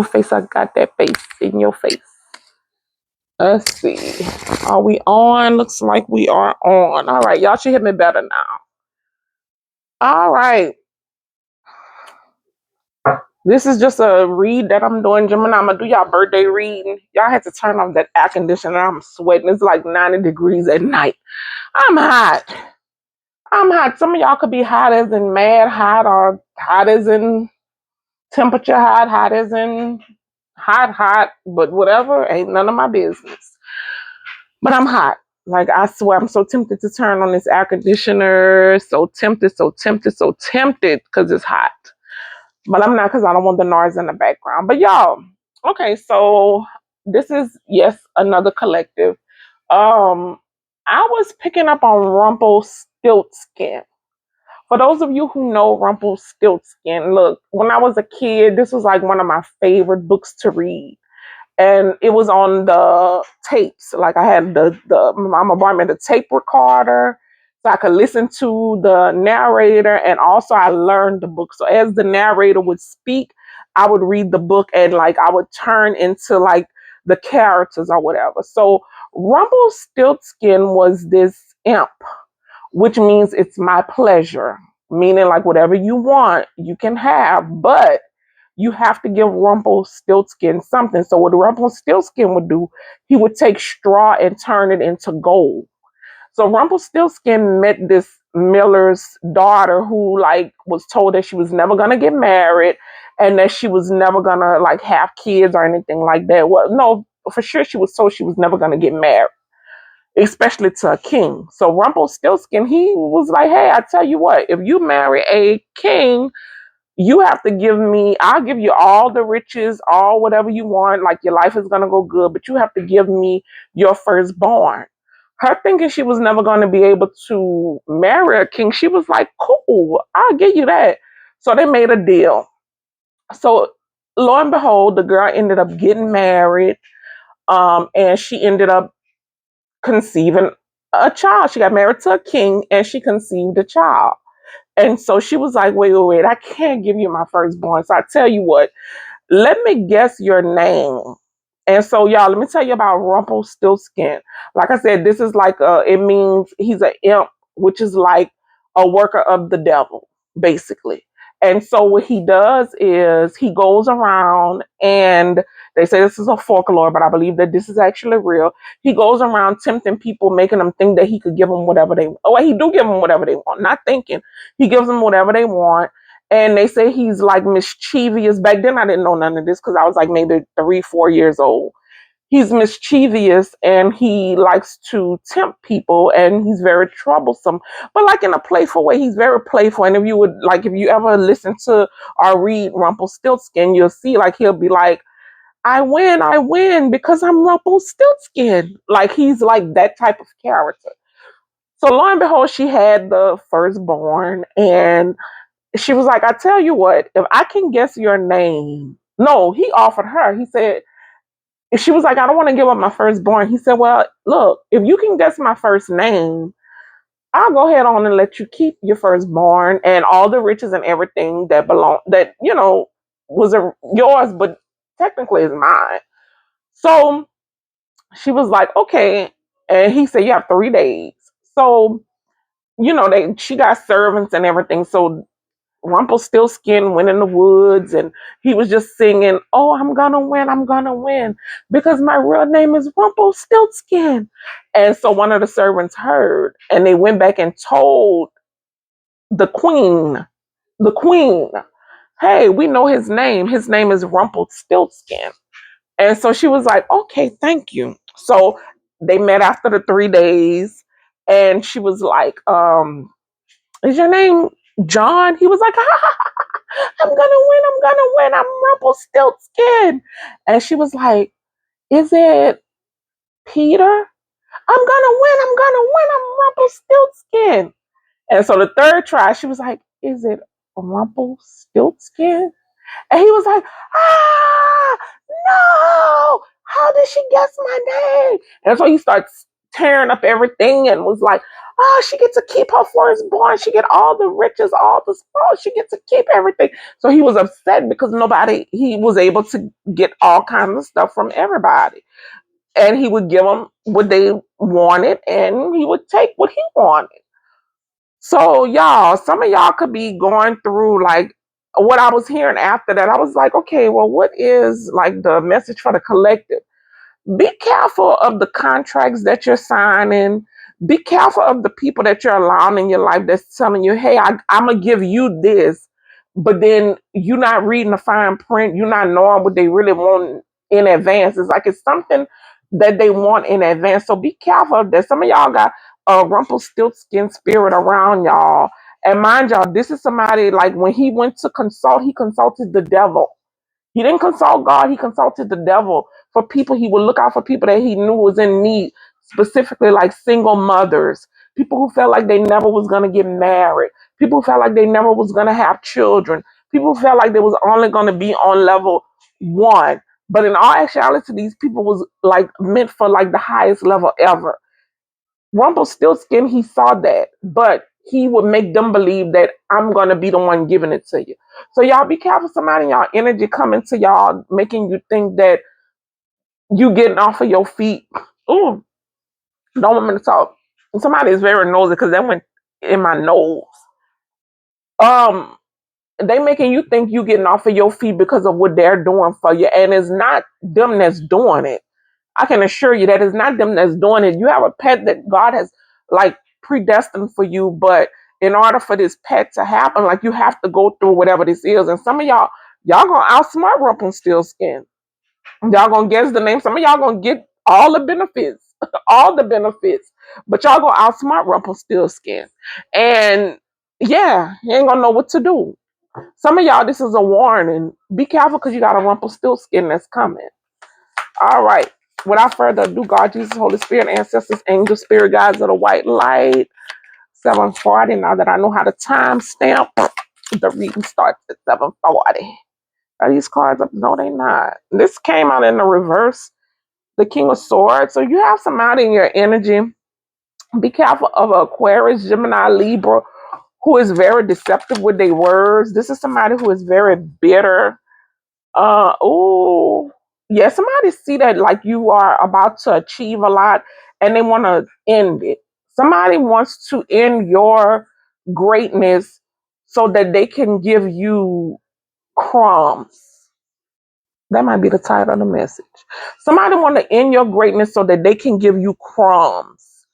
Face, I got that face in your face. Let's see. Are we on? Looks like we are on. All right, y'all should hear me better now. All right. This is just a read that I'm doing, Gemini. I'm gonna do y'all birthday reading. Y'all had to turn off that air conditioner. I'm sweating. It's like 90 degrees at night. I'm hot. I'm hot. Some of y'all could be hot as in mad hot or hot as in temperature hot as in hot, but whatever, ain't none of my business. But I'm hot. Like, I swear, I'm so tempted to turn on this air conditioner. So tempted, because it's hot. But I'm not, because I don't want the noise in the background. But y'all, okay, so this is, yes, another collective. I was picking up on Rumpelstiltskin. For those of you who know Rumpelstiltskin, look, when I was a kid, this was like one of my favorite books to read. And it was on the tapes. Like, I had my mama bought me the tape recorder so I could listen to the narrator, and also I learned the book. So as the narrator would speak, I would read the book, and like I would turn into like the characters or whatever. So Rumpelstiltskin was this imp, which means it's my pleasure, meaning like whatever you want, you can have, but you have to give Rumpelstiltskin something. So what Rumpelstiltskin would do, he would take straw and turn it into gold. So Rumpelstiltskin met this miller's daughter who like was told that she was never gonna get married and that she was never gonna like have kids or anything like that. Well, no, for sure she was told she was never gonna get married, especially to a king. So Rumpelstiltskin, he was like, hey, I tell you what, if you marry a king, you have to give me, I'll give you all the riches, all whatever you want, like your life is gonna go good, but you have to give me your firstborn. Her thinking she was never gonna be able to marry a king, she was like, cool, I'll give you that. So they made a deal. So lo and behold, the girl ended up getting married, and she ended up conceiving a child. She got married to a king and she conceived a child. And so she was like, wait, I can't give you my firstborn. So I tell you what, let me guess your name. And so, y'all, let me tell you about Rumpelstiltskin. Like I said, this is like, it means he's an imp, which is like a worker of the devil, basically. And so what he does is he goes around, and they say this is a folklore, but I believe that this is actually real. He goes around tempting people, making them think that he could give them whatever they want. Oh, he do give them whatever they want, not thinking. He gives them whatever they want. And they say he's like mischievous. Back then, I didn't know none of this because I was like maybe 3, 4 years old. He's mischievous and he likes to tempt people, and he's very troublesome, but like in a playful way. He's very playful. And if you would like, if you ever listen to or read Rumpelstiltskin, you'll see like he'll be like, I win because I'm Rumpelstiltskin. Like he's like that type of character. So lo and behold, she had the firstborn, and she was like, I tell you what, if I can guess your name. No, he offered her. He said, if she was like, I don't want to give up my firstborn. He said, well, look, if you can guess my first name, I'll go ahead on and let you keep your firstborn and all the riches and everything that was yours, but technically is mine. So she was like, okay. And he said, you have 3 days. So, she got servants and everything. So Rumpelstiltskin went in the woods and he was just singing, oh, I'm gonna win because my real name is Rumpelstiltskin. And so one of the servants heard, and they went back and told the queen, hey, we know his name. His name is Rumpelstiltskin. And so she was like, okay, thank you. So they met after the 3 days, and she was like, is your name John? He was like, I'm gonna win, I'm Rumpelstiltskin. And she was like, is it Peter? I'm Rumpelstiltskin. And so the third try, she was like, is it Rumpelstiltskin? And he was like, no, how did she guess my name? And so he starts tearing up everything and was like, Oh, she gets to keep her firstborn. She get all the riches, all the spoil. She gets to keep everything. So he was upset because he was able to get all kinds of stuff from everybody. And he would give them what they wanted and he would take what he wanted. So y'all, some of y'all could be going through like what I was hearing after that. I was like, okay, well, what is like the message for the collective? Be careful of the contracts that you're signing. Be careful of the people that you're allowing in your life that's telling you, hey, I'm going to give you this. But then you're not reading the fine print. You're not knowing what they really want in advance. It's like it's something that they want in advance. So be careful of that. Some of y'all got a rumplestiltskin spirit around y'all. And mind y'all, this is somebody like when he went to consult, he consulted the devil. He didn't consult God, he consulted the devil for people. He would look out for people that he knew was in need, specifically like single mothers, people who felt like they never was going to get married, people who felt like they never was going to have children, people who felt like they was only going to be on level one. But in all actuality, these people was like meant for like the highest level ever. Rumpelstiltskin, he saw that, but he would make them believe that I'm gonna be the one giving it to you. So y'all be careful. Somebody in y'all energy coming to y'all, making you think that you getting off of your feet. Ooh, don't want me to talk. Somebody is very nosy because that went in my nose. Um, they making you think you getting off of your feet because of what they're doing for you, and it's not them that's doing it. I can assure you that it's not them that's doing it. You have a pet that God has like predestined for you, but in order for this pet to happen, like you have to go through whatever this is. And some of y'all gonna outsmart Rumpelstiltskin. Y'all gonna guess the name. Some of y'all gonna get all the benefits, all the benefits, but y'all gonna outsmart Rumpelstiltskin. And yeah, you ain't gonna know what to do. Some of y'all, this is a warning. Be careful because you got a Rumpelstiltskin that's coming. All right. Without further ado, God, Jesus, Holy Spirit, ancestors, angels, spirit guides of the white light. 7:40. Now that I know how to time stamp, the reading starts at 7:40. Are these cards up? No, they not. This came out in the reverse. The King of Swords. So you have somebody in your energy. Be careful of Aquarius, Gemini, Libra, who is very deceptive with their words. This is somebody who is very bitter. Oh, yeah, somebody see that like you are about to achieve a lot and they want to end it. Somebody wants to end your greatness so that they can give you crumbs. That might be the title of the message. Somebody want to end your greatness so that they can give you crumbs.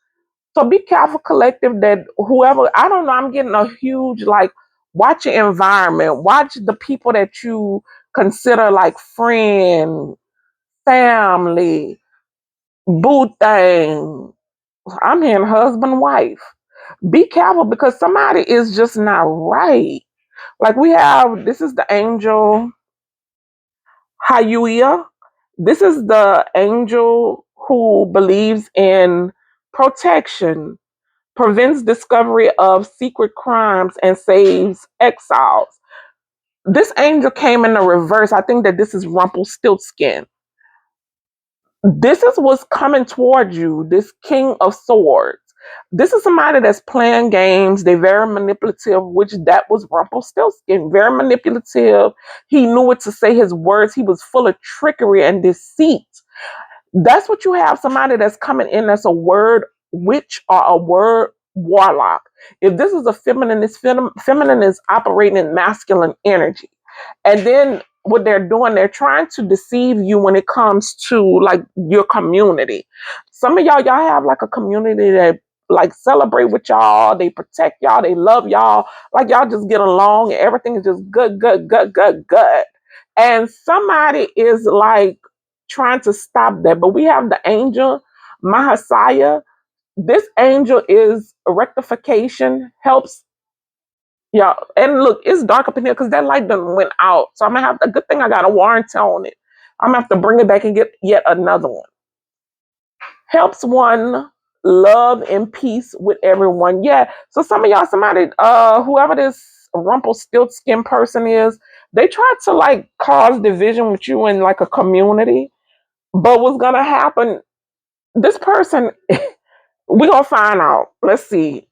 So be careful, collective, that whoever, I don't know, I'm getting a huge, like, watch your environment, watch the people that you consider like friend, family, boo thing. I'm hearing husband, wife. Be careful because somebody is just not right. Like we have, this is the angel Hayuya. This is the angel who believes in protection, prevents discovery of secret crimes, and saves exiles. This angel came in the reverse. I think that this is Rumpelstiltskin. This is what's coming towards you, this King of Swords. This is somebody that's playing games. They're very manipulative, which that was Rumpelstiltskin. Very manipulative. He knew what to say, his words. He was full of trickery and deceit. That's what you have, somebody that's coming in that's a word witch or a word warlock. If this is a feminine, feminine is operating in masculine energy. And then what they're doing, they're trying to deceive you when it comes to like your community. Some of y'all have like a community that like celebrate with y'all, they protect y'all, they love y'all, like y'all just get along and everything is just good, good, good, good, good. And somebody is like trying to stop that. But we have the angel, Mahasiah. This angel is a rectification, helps y'all. And look, it's dark up in here because that light done went out. So I'm gonna have a good thing I got a warranty on it. I'm gonna have to bring it back and get yet another one. Helps one love and peace with everyone. Yeah. So some of y'all, somebody, whoever this Rumpelstiltskin person is, they try to like cause division with you in like a community. But what's gonna happen? This person We're gonna find out. Let's see.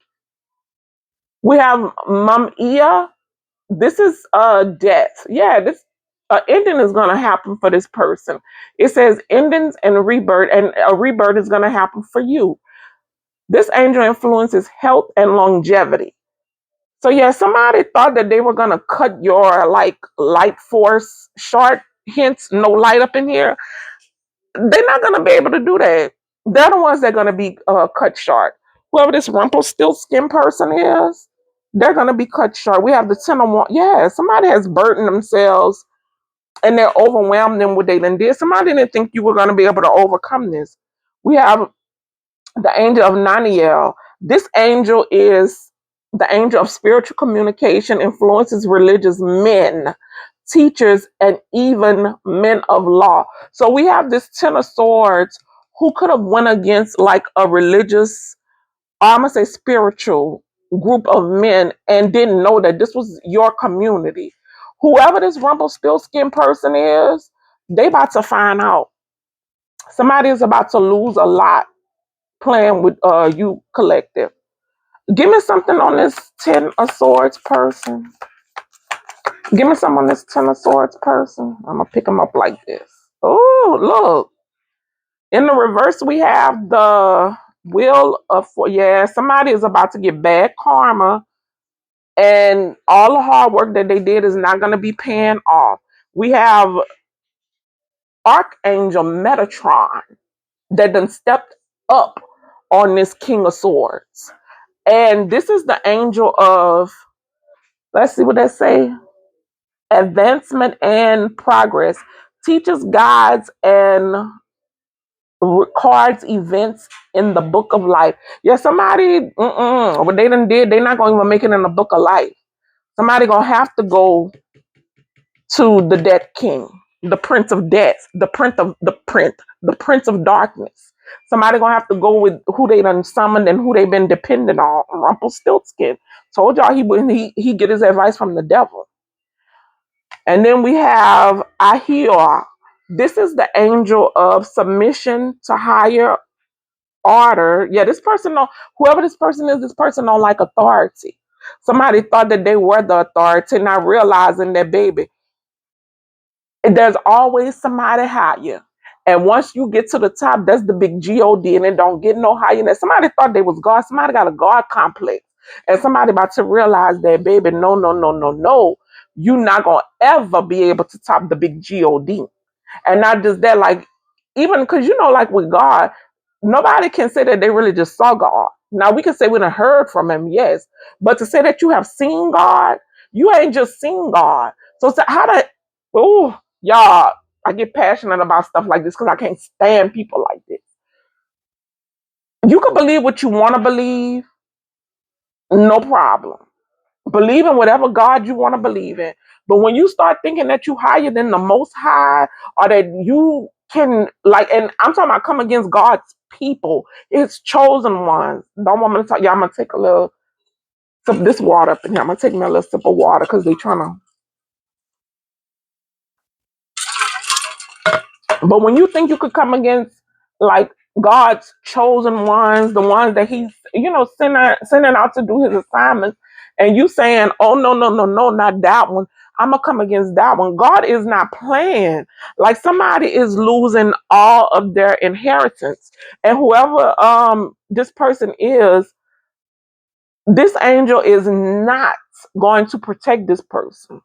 We have Mum Ia. This is death. Yeah, this ending is gonna happen for this person. It says endings and a rebirth is gonna happen for you. This angel influences health and longevity. So yeah, somebody thought that they were gonna cut your like light force short. Hence, no light up in here. They're not gonna be able to do that. They're the ones that are gonna be cut short. Whoever this rumplestiltskin person is, they're gonna be cut short. We have the 10 of 1. Yeah, somebody has burdened themselves and they're overwhelmed in what they done did. Somebody didn't think you were gonna be able to overcome this. We have the angel of Naniel. This angel is the angel of spiritual communication, influences religious men, teachers, and even men of law. So we have this 10 of Swords who could have went against like a religious, I'm gonna say spiritual group of men and didn't know that this was your community. Whoever this Rumpelstiltskin person is, they about to find out. Somebody is about to lose a lot playing with you collective. Give me something on this 10 of Swords person. Give me some on this 10 of Swords person. I'm gonna pick them up like this. Oh, look. In the reverse, we have the Wheel of yeah, somebody is about to get bad karma, and all the hard work that they did is not gonna be paying off. We have Archangel Metatron that done stepped up on this King of Swords. And this is the angel of, let's see what they say, advancement and progress. Teaches, guides, and records events in the book of life. Yeah, somebody, what they done did, they're not going to even make it in the book of life. Somebody going to have to go to the Death King, the Prince of Death, the Prince of Darkness. Somebody gonna have to go with who they done summoned and who they been dependent on. Rumpelstiltskin. Told y'all he get his advice from the devil. And then we have Ahia. This is the angel of submission to higher order. Yeah, this person don't, whoever this person is, this person don't like authority. Somebody thought that they were the authority, not realizing that baby, there's always somebody higher. And once you get to the top, that's the big God, and it don't get no higher than that. Somebody thought they was God. Somebody got a God complex. And somebody about to realize that, baby, no, no, no, no, no. You're not gonna ever be able to top the big God. And not just that, like, even because like with God, nobody can say that they really just saw God. Now we can say we done heard from him, yes. But to say that you have seen God, you ain't just seen God. So how to, oh, y'all, I get passionate about stuff like this because I can't stand people like this. You can believe what you want to believe, no problem. Believe in whatever God you want to believe in. But when you start thinking that you higher than the most high, or that you can like, and I'm talking about come against God's people, his chosen ones. Don't want me to talk, yeah, I'm gonna take a little sip of this water up in here. I'm gonna take me a little sip of water because they trying to. But when you think you could come against like God's chosen ones, the ones that He's sending out to do His assignments, and you saying, "Oh no, no, no, no, not that one. I'm gonna come against that one." God is not playing. Like somebody is losing all of their inheritance, and whoever this person is, this angel is not going to protect this person.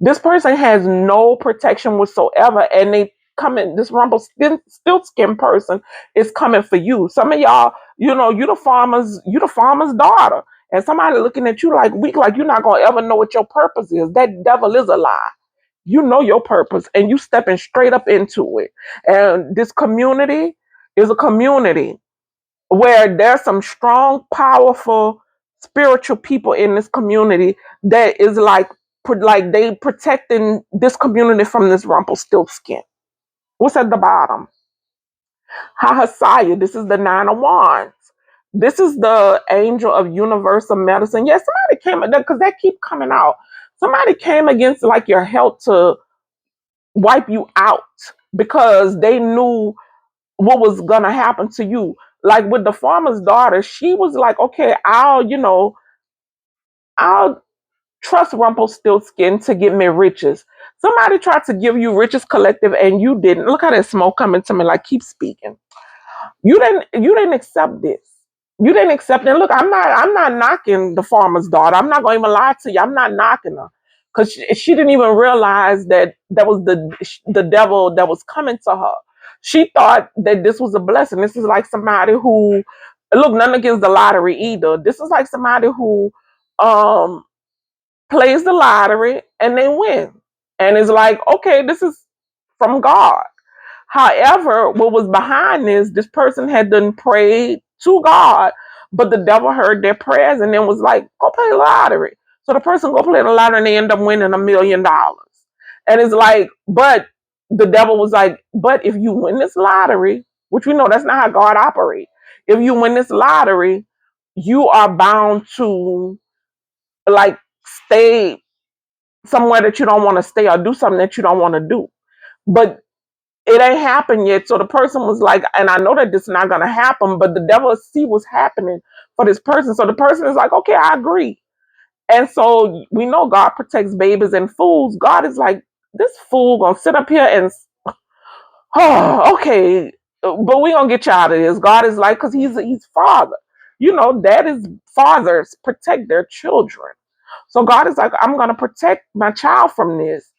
This person has no protection whatsoever, and they coming. This Rumpelstiltskin person is coming for you. Some of y'all, you the farmer's daughter, and somebody looking at you like weak, like you're not gonna ever know what your purpose is. That devil is a lie. You know your purpose, and you stepping straight up into it. And this community is a community where there's some strong, powerful, spiritual people in this community that is like they protecting this community from this Rumpelstiltskin. What's at the bottom? Hahasiah. This is the 9 of Wands. This is the angel of universal medicine. Yes, somebody came because they keep coming out. Somebody came against like your health to wipe you out because they knew what was gonna happen to you. like with the farmer's daughter, she was like, okay, I'll trust Rumpelstiltskin to get me riches. Somebody tried to give you riches collective and you didn't. Look how that smoke coming to me, like, keep speaking. You didn't accept this. You didn't accept it. And look, I'm not knocking the farmer's daughter. I'm not going to even lie to you. I'm not knocking her. Because she didn't even realize that that was the devil that was coming to her. She thought that this was a blessing. This is like somebody who, look, none against the lottery either. This is like somebody who um plays the lottery and they win. And it's like, okay, this is from God. However, what was behind this person had done prayed to God, but the devil heard their prayers and then was like, go play the lottery. So the person go play the lottery and they end up winning $1 million. And it's like, but the devil was like, but if you win this lottery, which we know that's not how God operates. If you win this lottery, you are bound to like stay somewhere that you don't want to stay or do something that you don't want to do. But it ain't happened yet. So the person was like, and I know that this is not gonna happen, but the devil see what's happening for this person. So the person is like, okay, I agree. And so we know God protects babies and fools. God is like, this fool gonna sit up here and oh, okay, but we gonna get you out of this. God is like, because he's father. You know, that is fathers protect their children. So God is like, I'm gonna protect my child from this.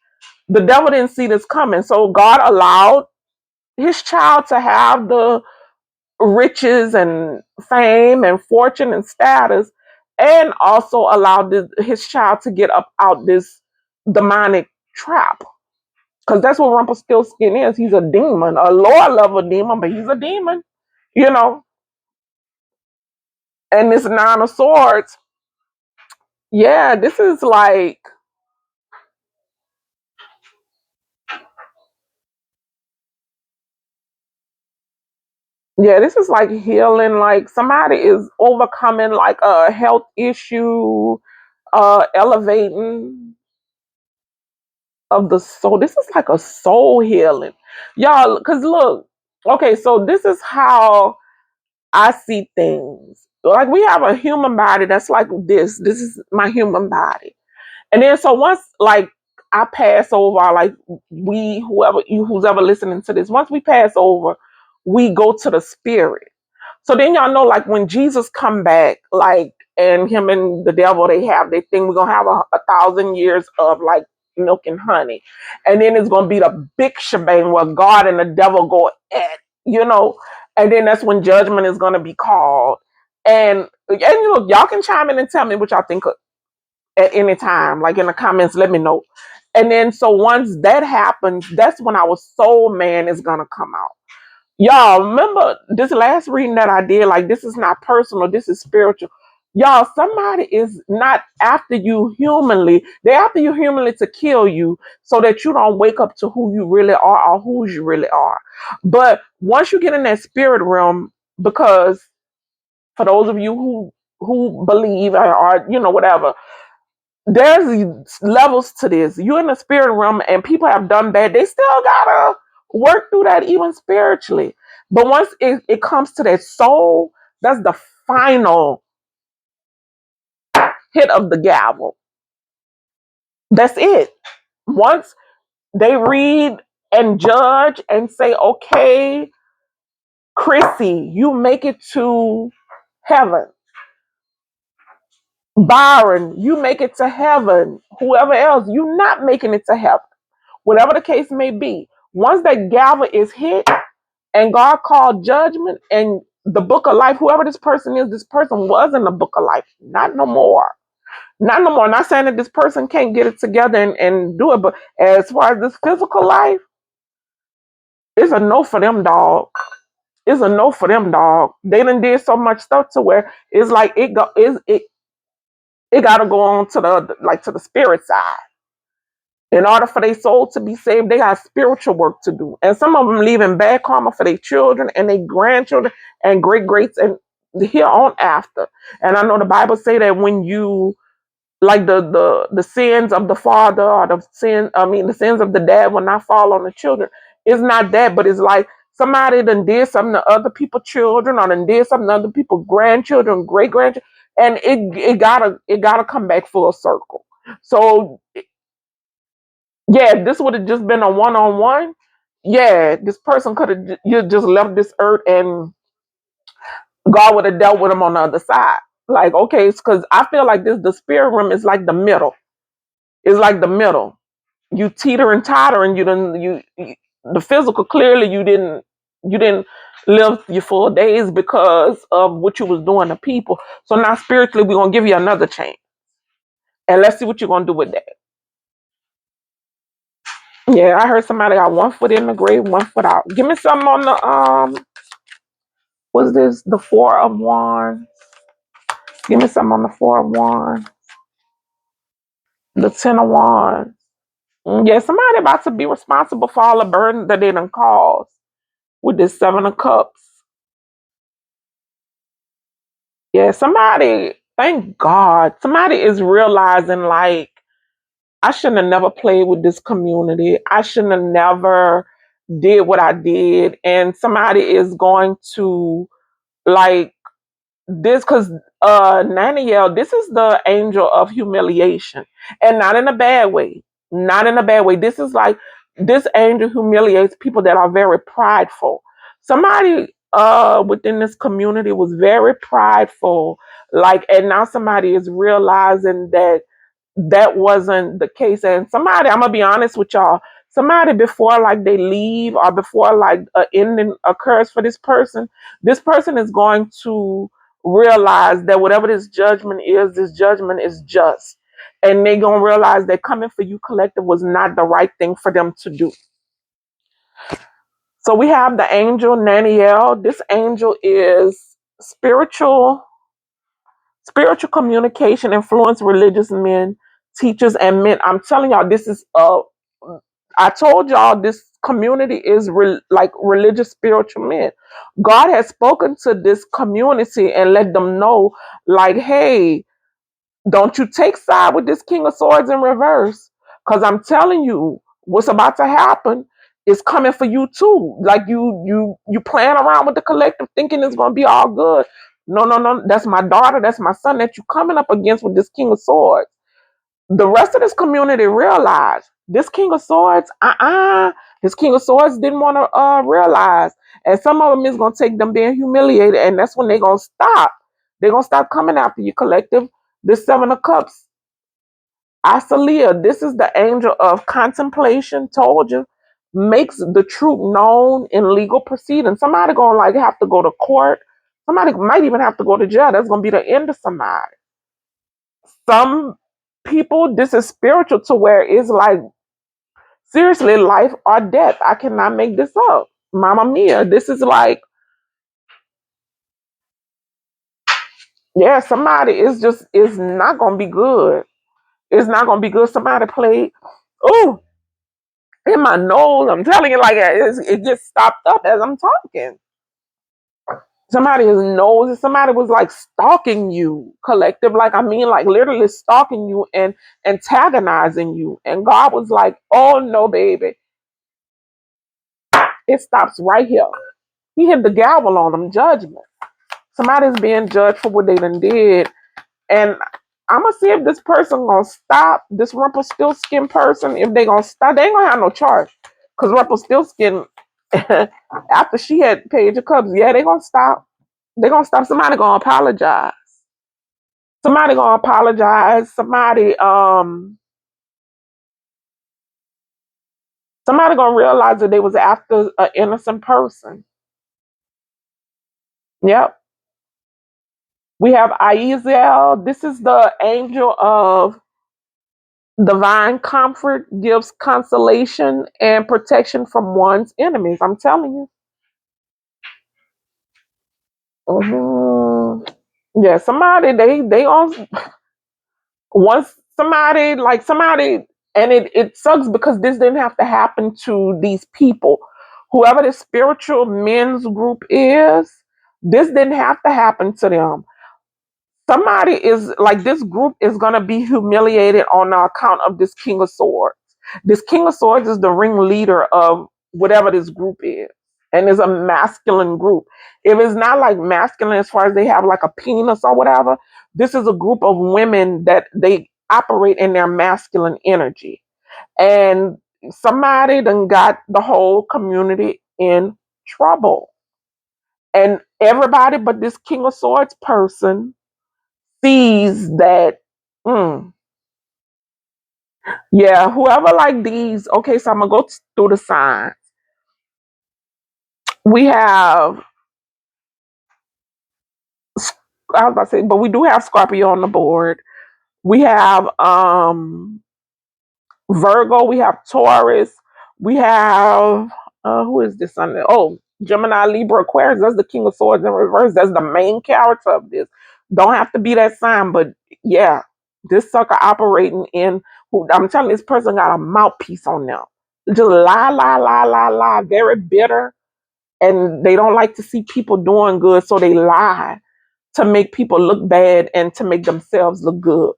The devil didn't see this coming. So God allowed his child to have the riches and fame and fortune and status, and also allowed his child to get up out this demonic trap. Because that's what Rumpelstiltskin is. He's a demon, a lower level demon, but he's a demon, you know. And this Nine of Swords, yeah, this is like, yeah, this is like healing. Like somebody is overcoming like a health issue, elevating of the soul. This is like a soul healing, y'all. Because look, okay, so this is how I see things. Like we have a human body that's like this. This is my human body, and then so once like I pass over, like we who's ever listening to this, once we pass over, we go to the spirit. So then y'all know, like when Jesus come back, like and him and the devil, they have their thing. We're gonna have a 1,000 years of like milk and honey, and then it's gonna be the big shebang where God and the devil go at, you know, and then that's when judgment is gonna be called. And look, y'all can chime in and tell me what y'all think at any time, like in the comments. Let me know. And then so once that happens, that's when our soul man is gonna come out. Y'all remember this last reading that I did? Like, this is not personal, this is spiritual. Y'all, somebody is not after you humanly. They're after you humanly to kill you so that you don't wake up to who you really are or who you really are. But once you get in that spirit realm, because for those of you who believe or you know, whatever, there's levels to this. You're in the spirit realm and people have done bad. They still gotta work through that even spiritually. But once it comes to that soul, that's the final hit of the gavel. That's it. Once they read and judge and say, okay, Chrissy, you make it to heaven. Byron, you make it to heaven. Whoever else, you're not making it to heaven. Whatever the case may be. Once that gavel is hit and God called judgment and the book of life, whoever this person was in the book of life. Not no more. Not no more. Not saying that this person can't get it together and do it, but as far as this physical life, it's a no for them, dog. It's a no for them, dog. They done did so much stuff to where it's like it gotta go on to the like to the spirit side. In order for their soul to be saved, they got spiritual work to do. And some of them leaving bad karma for their children and their grandchildren and great greats and here on after. And I know the Bible say that when you like the sins of the father or the sins of the dad will not fall on the children. It's not that, but it's like Somebody done did something to other people's children, or done did something to other people's grandchildren, great grandchildren, and it gotta come back full circle. So yeah, if this would have just been a one on one, yeah, this person could have you just left this earth and God would have dealt with him on the other side. Like, okay, it's because I feel like this the spirit realm is like the middle. It's like the middle. You teeter and totter, and you the physical clearly you didn't live your full days because of what you was doing to people. So now spiritually we're gonna give you another chance, and let's see what you're gonna do with that. Yeah, I heard somebody got 1 foot in the grave, 1 foot out. Give me something on the what's this? The Four of Wands. Give me something on the Four of Wands. The Ten of Wands. Yeah, somebody about to be responsible for all the burden that they done caused with this Seven of Cups. Yeah, somebody, thank God, somebody is realizing like I shouldn't have never played with this community. I shouldn't have never did what I did. And somebody is going to like this because Naniel, this is the angel of humiliation. And not in a bad way. Not in a bad way. This is like this angel humiliates people that are very prideful. Somebody within this community was very prideful, like, and now somebody is realizing that that wasn't the case. And somebody, I'm gonna be honest with y'all, somebody before like they leave or before like an ending occurs for this person is going to realize that whatever this judgment is just. And they gonna realize that coming for you collective was not the right thing for them to do. So we have the angel Naniel. This angel is spiritual communication influence religious men, teachers, and men. I'm telling y'all, this is I told y'all this community is like religious spiritual men. God has spoken to this community and let them know, like, hey, don't you take side with this King of Swords in reverse. Because I'm telling you, what's about to happen is coming for you too. Like you playing around with the collective thinking it's gonna be all good. No, no, no. That's my daughter, that's my son that you coming up against with this King of Swords. The rest of this community realized this King of Swords, this King of Swords didn't want to realize. And some of them is gonna take them being humiliated, and that's when they're gonna stop. They're gonna stop coming after you collective. This Seven of Cups, Asalia, this is the angel of contemplation, told you, makes the truth known in legal proceedings. Somebody gonna like have to go to court. Somebody might even have to go to jail. That's gonna be the end of somebody. Some people, this is spiritual to where it's like seriously life or death. I cannot make this up. Mama mia, this is like, yeah, somebody is not gonna be good. It's not gonna be good. Somebody played. Oh, in my nose. I'm telling you, like it gets stopped up as I'm talking. Somebody's nose, somebody was like stalking you, collective. Like I mean, like literally stalking you and antagonizing you. And God was like, "Oh no, baby, it stops right here." He hit the gavel on them, judgment. Somebody's being judged for what they done did, and I'm gonna see if this person gonna stop. This Rumpelstiltskin person, if they gonna stop, they ain't gonna have no charge. Cause Rumpelstiltskin, after she had Page of Cups, yeah, they gonna stop. They gonna stop. Somebody gonna apologize. Somebody gonna apologize. Somebody gonna realize that they was after an innocent person. Yep. We have Aizel. This is the angel of divine comfort, gives consolation and protection from one's enemies. I'm telling you. Mhm. Yeah, somebody they on once somebody, and it sucks because this didn't have to happen to these people. Whoever the spiritual men's group is, this didn't have to happen to them. Somebody is like this group is gonna be humiliated on account of this King of Swords. This King of Swords is the ringleader of whatever this group is. and it's a masculine group. If it's not like masculine as far as they have like a penis or whatever, this is a group of women that they operate in their masculine energy. And somebody done got the whole community in trouble. And everybody but this King of Swords person sees that, mm, yeah, whoever like these, okay, so I'm gonna go through the signs. We have, I was about to say, but we do have Scorpio on the board. We have Virgo, we have Taurus, we have who is this on there? Oh, Gemini, Libra, Aquarius. That's the King of Swords in reverse. That's the main character of this. Don't have to be that sign, but yeah, this sucker operating in who I'm telling you, this person got a mouthpiece on them. Just lie, lie, lie, lie, lie, very bitter, and they don't like to see people doing good, so they lie to make people look bad and to make themselves look good.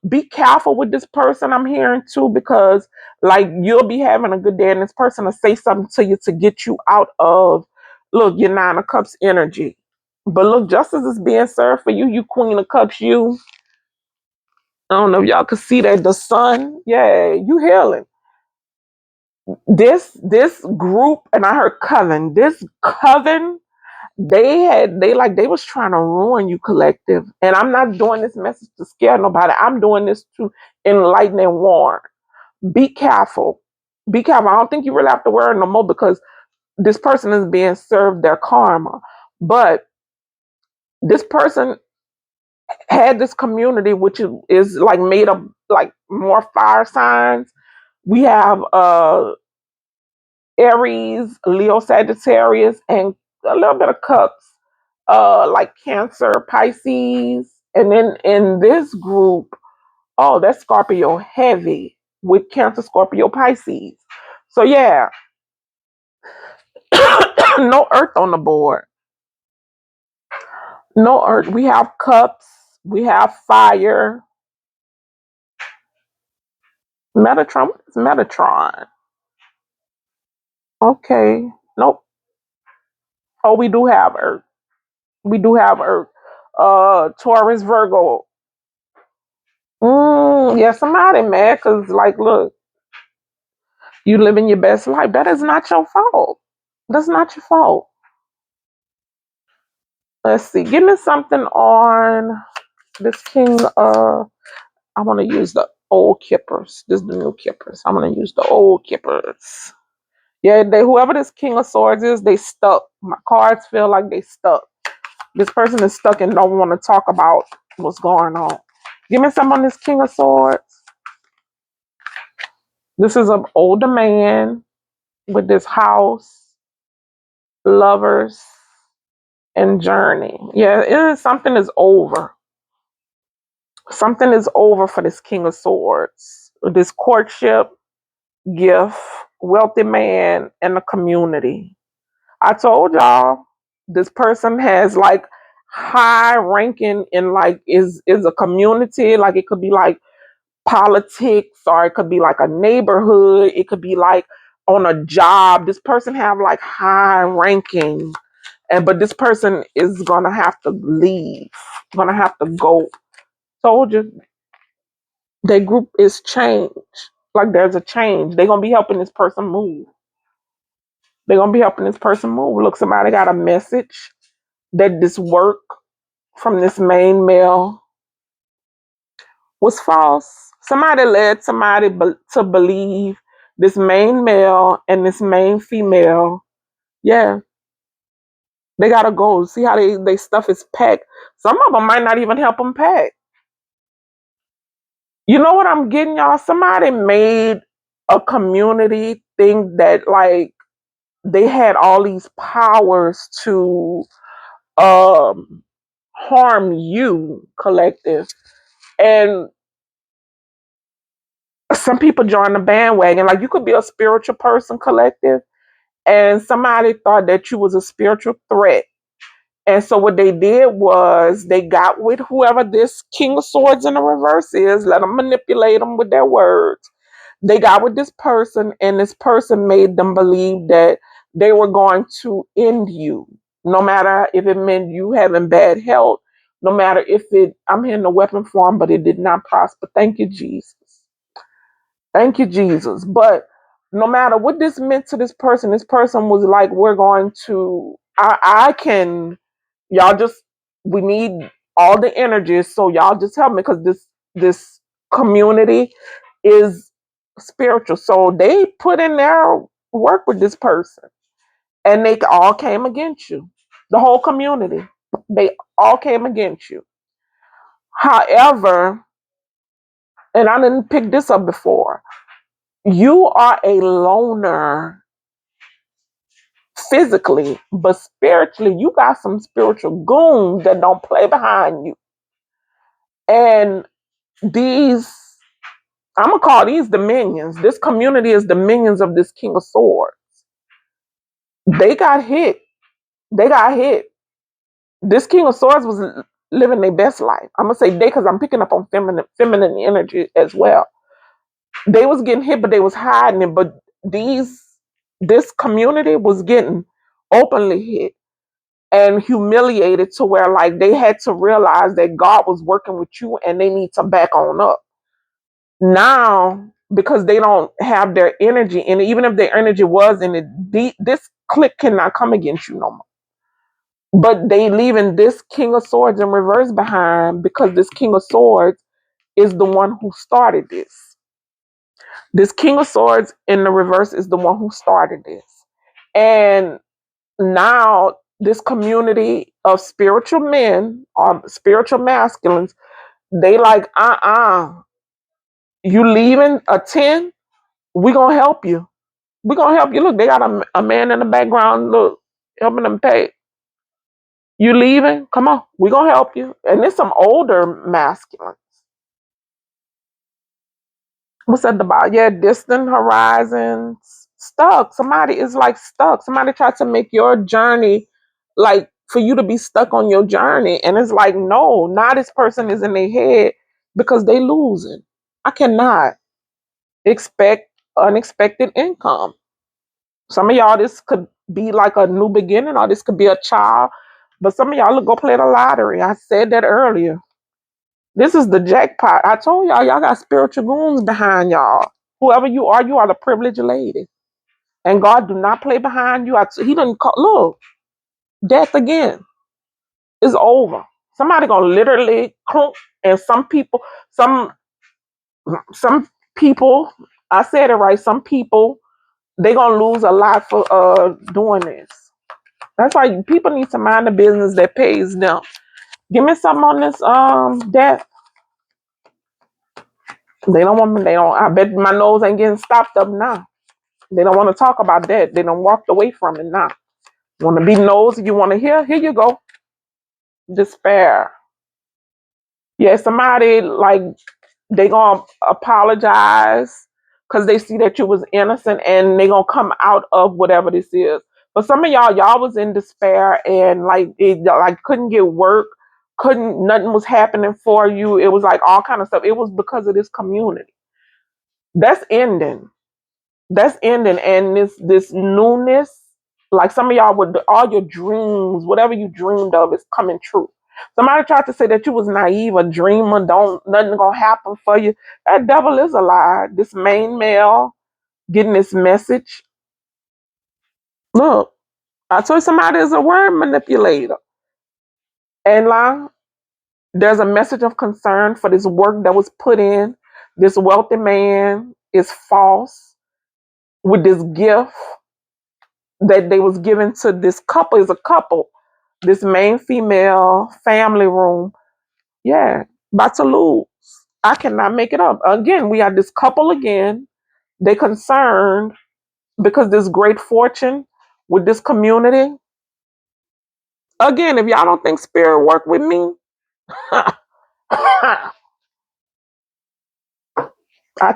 Be careful with this person, I'm hearing too, because like you'll be having a good day and this person will say something to you to get you out of, look, your Nine of Cups energy. But look, justice is being served for you, you Queen of Cups. You, I don't know if y'all can see that, the sun, yeah, you healing. This group, and I heard coven, this coven, they was trying to ruin you, collective. And I'm not doing this message to scare nobody. I'm doing this to enlighten and warn. Be careful. Be careful. I don't think you really have to worry no more, because this person is being served their karma. But this person had this community which is like made up like more fire signs. We have Aries, Leo, Sagittarius, and a little bit of cups, like Cancer, Pisces. And then in this group, oh, that's Scorpio heavy with Cancer, Scorpio, Pisces. So yeah, no earth on the board. No earth. We have cups, we have fire. Metatron, what is Metatron? Okay. Nope. Oh, we do have earth. We do have earth. Taurus, Virgo. Yeah, somebody mad because, like, look, you living your best life. That is not your fault. That's not your fault. Let's see. Give me something on this king. I want to use the old kippers. This is the new kippers. I'm gonna use the old kippers. Yeah, they whoever this king of swords is, they stuck. My cards feel like they stuck. This person is stuck and don't want to talk about what's going on. Give me some on this king of swords. This is an older man with this house, lovers, and journey. Yeah, it is something is over. Something is over for this king of swords. This courtship, gift, wealthy man, and the community. I told y'all this person has like high ranking in like is a community. Like it could be like politics, or it could be like a neighborhood. It could be like on a job. This person have like high ranking, and but this person is gonna have to leave. Gonna have to go. Told you, their group is changed. Like there's a change. They're gonna be helping this person move. They're gonna be helping this person move. Look, somebody got a message that this work from this main male was false. Somebody led somebody to believe this main male and this main female. Yeah, they gotta go. See how they stuff is packed. Some of them might not even help them pack. You know what I'm getting, y'all? Somebody made a community think that like they had all these powers to um harm you, collective. And some people join the bandwagon. Like you could be a spiritual person, collective, and somebody thought that you was a spiritual threat. And so what they did was they got with whoever this King of Swords in the reverse is, let them manipulate them with their words. They got with this person, and this person made them believe that they were going to end you, no matter if it meant you having bad health, no matter if it, I'm hearing the weapon form, but it did not prosper. Thank you, Jesus. Thank you, Jesus. But no matter what this meant to this person was like, we're going to, I can, y'all just, we need all the energy. So y'all just help me because this community is spiritual. So they put in their work with this person and they all came against you. The whole community. They all came against you. However, and I didn't pick this up before, you are a loner physically, but spiritually, you got some spiritual goons that don't play behind you. And these, I'm gonna call these dominions. This community is dominions of this King of Swords. They got hit. They got hit. This King of Swords was living their best life. I'm gonna say they because I'm picking up on feminine energy as well. They was getting hit, but they was hiding it. But this community was getting openly hit and humiliated to where like they had to realize that God was working with you and they need to back on up. Now, because they don't have their energy in it, even if their energy was in it, this clique cannot come against you no more. But they leaving this King of Swords in reverse behind because this King of Swords is the one who started this. This King of Swords in the reverse is the one who started this. And now this community of spiritual men or spiritual masculines, they like, you leaving a 10, we gonna help you. We gonna help you. Look, they got a man in the background, look, helping them pay. You leaving? Come on, we gonna help you. And there's some older masculines. What's at the bottom? Yeah, distant horizons, stuck. Somebody is like stuck. Somebody tried to make your journey like for you to be stuck on your journey. And it's like, no, now this person is in their head because they losing. I cannot expect unexpected income. Some of y'all, this could be like a new beginning or this could be a child. But some of y'all look go play the lottery. I said that earlier. This is the jackpot. I told y'all got spiritual goons behind y'all. Whoever you are the privileged lady. And God do not play behind you. He didn't call, look, death again is over. Somebody gonna literally clunk, and some some people, I said it right, some people, they gonna lose a lot for doing this. That's why people need to mind the business that pays them. Give me something on this death. They don't want me, they don't, I bet my nose ain't getting stopped up now. They don't want to talk about that. They don't walked away from it now. You want to be nosy, you want to hear? Here you go. Despair. Yeah, somebody like they gonna apologize because they see that you was innocent and they gonna come out of whatever this is. But some of y'all was in despair and like it like couldn't get work, couldn't nothing was happening for you. It was like all kind of stuff. It was because of this community. That's ending. That's ending, and this newness, like some of y'all would all your dreams, whatever you dreamed of is coming true. Somebody tried to say that you was naive, a dreamer, don't nothing gonna happen for you. That devil is a lie. This main male getting this message. Look, I told you somebody is a word manipulator. And there's a message of concern for this work that was put in. This wealthy man is false with this gift that they was given to this couple is a couple. This main female family room. Yeah, about to lose. I cannot make it up. Again, we have this couple again. They concerned because this great fortune with this community. Again, if y'all don't think spirit work with me, I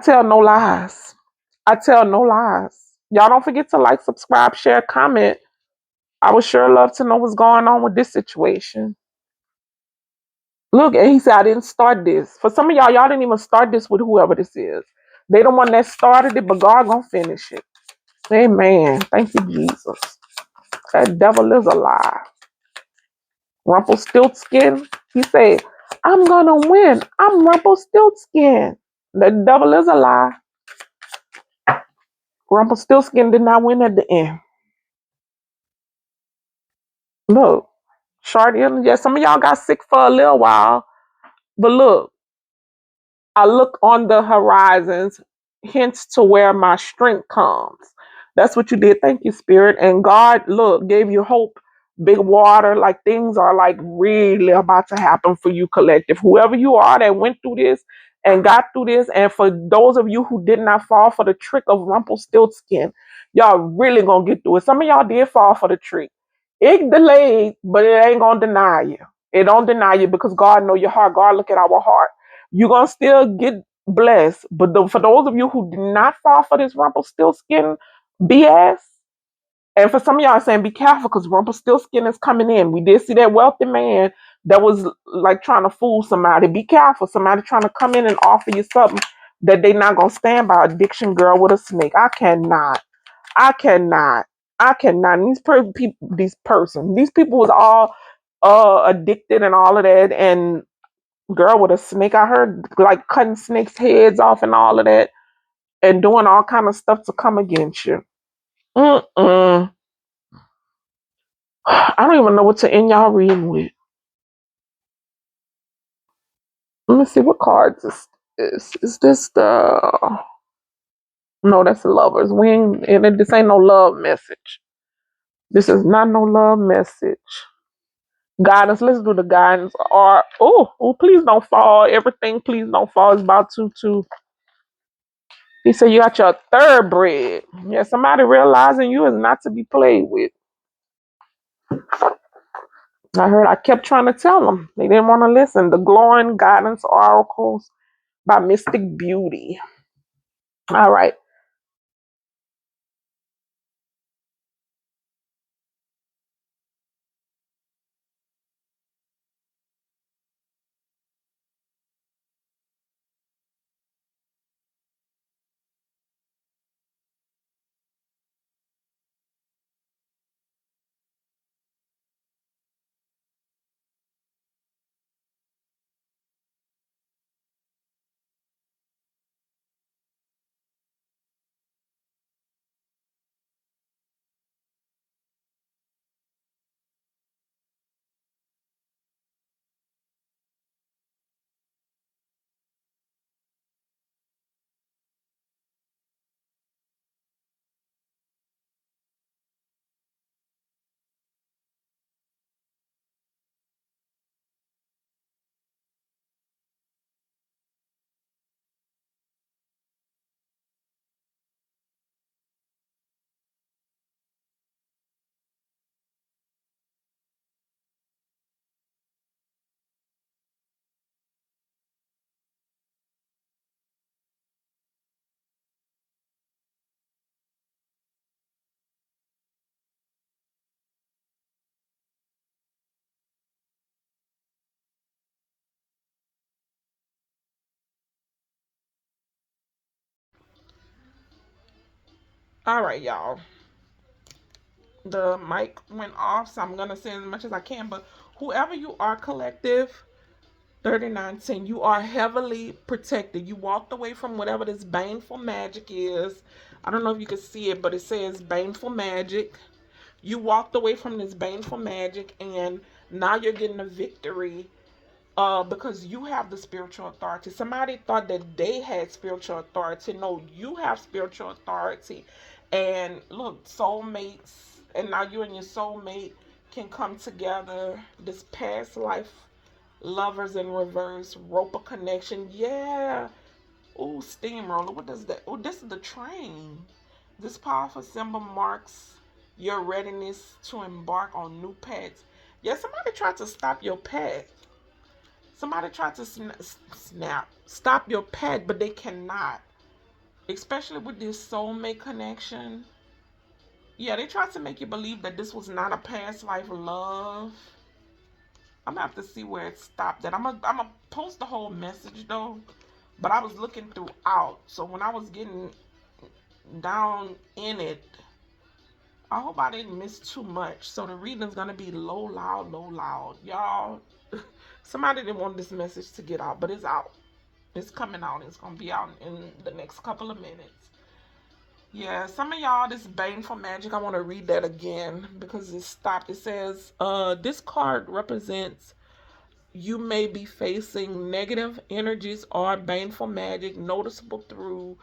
tell no lies. I tell no lies. Y'all don't forget to like, subscribe, share, comment. I would sure love to know what's going on with this situation. Look, and he said, I didn't start this. For some of y'all didn't even start this with whoever this is. They the one that started it, but God gonna finish it. Amen. Thank you, Jesus. That devil is a lie. Rumpelstiltskin, he said, I'm gonna win. I'm Rumpelstiltskin. The devil is a lie. Rumpelstiltskin did not win at the end. Look, short end, yeah, some of y'all got sick for a little while, but look, I look on the horizons, hence to where my strength comes. That's what you did. Thank you, Spirit. And God, look, gave you hope, big water, like things are like really about to happen for you, collective. Whoever you are that went through this and got through this, and for those of you who did not fall for the trick of Rumpelstiltskin, y'all really gonna get through it. Some of y'all did fall for the trick. It delayed, but it ain't gonna deny you. It don't deny you because God know your heart. God look at our heart. You're gonna still get blessed. But for those of you who did not fall for this Rumpelstiltskin BS, and for some of y'all saying be careful because Rumpelstiltskin is coming in. We did see that wealthy man that was like trying to fool somebody. Be careful. Somebody trying to come in and offer you something that they not gonna stand by. Addiction girl with a snake. I cannot. I cannot. I cannot. And these people was all addicted and all of that, and girl with a snake. I heard like cutting snakes' heads off and all of that, and doing all kind of stuff to come against you. Mm-mm. I don't even know what to end y'all reading with. Let me see what cards is this the no, that's the lovers. We ain't and this ain't no love message. This is not no love message. Guidance, let's do the guidance. Or please don't fall. Everything please don't fall is about to. He said you got your thoroughbred. Yeah, somebody realizing you is not to be played with. I kept trying to tell them. They didn't want to listen. The Glowing Guidance Oracles by Mystic Beauty. All right. All right, y'all. The mic went off, so I'm gonna say as much as I can. But whoever you are, collective 3910, you are heavily protected. You walked away from whatever this baneful magic is. I don't know if you can see it, but it says baneful magic. You walked away from this baneful magic, and now you're getting a victory because you have the spiritual authority. Somebody thought that they had spiritual authority. No, you have spiritual authority. And look, soulmates, and now you and your soulmate can come together. This past life lovers in reverse, rope a connection. Yeah. Ooh, steamroller. What does that? Oh, this is the train. This powerful symbol marks your readiness to embark on new paths. Yeah, somebody tried to stop your path. Somebody tried to stop your path, but they cannot. Especially with this soulmate connection. Yeah, they tried to make you believe that this was not a past life love. I'm gonna have to see where it stopped at. I'm gonna post the whole message though. But I was looking throughout. So when I was getting down in it. I hope I didn't miss too much. So the reading is gonna be low, loud, low, loud. Y'all, somebody didn't want this message to get out, but it's out. It's coming out. It's gonna be out in the next couple of minutes. Yeah, some of y'all, this Baneful Magic, I want to read that again because it stopped. It says, this card represents you may be facing negative energies or baneful magic noticeable through